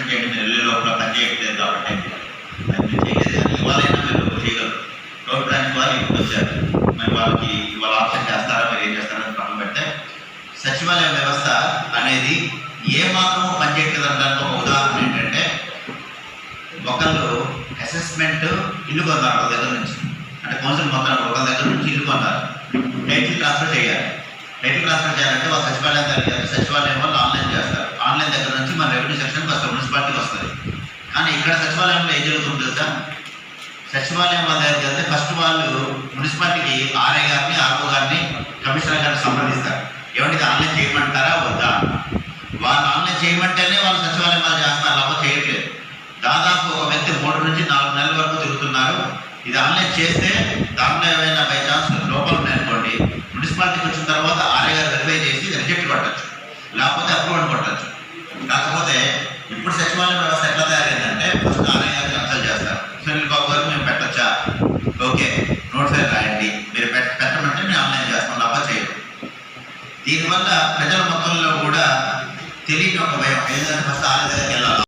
Recommend చేయండి, మీరు వెళ్ళే లోపల పని చేయట్లేదు కాబట్టి అది మీరు చేయలేదు. కానీ ఇవాళైనా మీరు చేయగలరు. రోడ్ ప్లానింగ్ వాళ్ళు ఇప్పుడు వచ్చారు, మరి వాళ్ళకి ఇవాళ ఆప్షన్ చేస్తారా, మీరు ఏం చేస్తారని పక్కన పెడితే సచివాలయ వ్యవస్థ అనేది ఏ మాత్రము పనిచేయట్లేదు అనడానికి ఒక ఉదాహరణ ఏంటంటే, ఒకళ్ళు అసెస్మెంట్ ఇల్లు కొన్నారు ఒక దగ్గర నుంచి, అంటే కౌన్సిల్ మొత్తం ఒక దగ్గర నుంచి ఇల్లు కొన్నారు, టైటిల్ ట్రాన్స్ఫర్ చేయాలి. టైటిల్ ట్రాన్స్ఫర్ చేయాలంటే వాళ్ళు సచివాలయం దగ్గర, సచివాలయం వాళ్ళు ఆన్లైన్ చేస్తారు. ఆన్లైన్ దగ్గర నుంచి మన రెవెన్యూ సెక్షన్కి వస్తారు, మున్సిపాలిటీకి వస్తుంది. కానీ ఇక్కడ సచివాలయంలో ఏం జరుగుతుంది తెలుసా, సచివాలయం వాళ్ళ దగ్గరికి వెళ్తే ఫస్ట్ వాళ్ళు మున్సిపాలిటీకి ఆర్ఐ గారిని, ఆర్ఓ గారిని, కమిషనర్ గారిని సంప్రదిస్తారు. ఏమంటే ఆన్లైన్ చేయమంటారా వద్దా. వాళ్ళు ఆన్లైన్ చేయమంటేనే వాళ్ళు సచివాలయం వాళ్ళు చేస్తున్నారు, లేకపోతే చేయట్లేదు. దాదాపు ఒక వ్యక్తి 3 నుంచి 4 నెలల వరకు తిరుగుతున్నారు. ఇది ఆన్లైన్ చేస్తే దాంట్లో ఏమైనా బై ఛాన్స్ లోపాలు ఉన్నాయనుకోండి, మున్సిపాలిటీకి వచ్చిన తర్వాత ఆర్ఐ గారు వెరిఫై చేసి రిజెక్ట్ కొట్టచ్చు, లేకపోతే అప్రూవల్ కొట్టచ్చు. కాకపోతే ఇప్పుడు సచివాలయం వ్యవస్థ ఎట్లా తయారైందంటే, ఫస్ట్ ఆర్ఐ గారు కన్సల్ట్ చేస్తారు. సునీల్ బాబు గారు మేము పెట్టచ్చా, ఓకే నోట్ ఫైల్ రాయండి, మీరు పెట్టమంటే మేము ఆన్లైన్ చేస్తాం, లేకపోతే చేయరు. దీనివల్ల ప్రజల మొత్తంలో కూడా తెలియని ఒక భయం, ఏదైనా ఫస్ట్ ఆర్ఐ దగ్గరికి వెళ్ళాలి.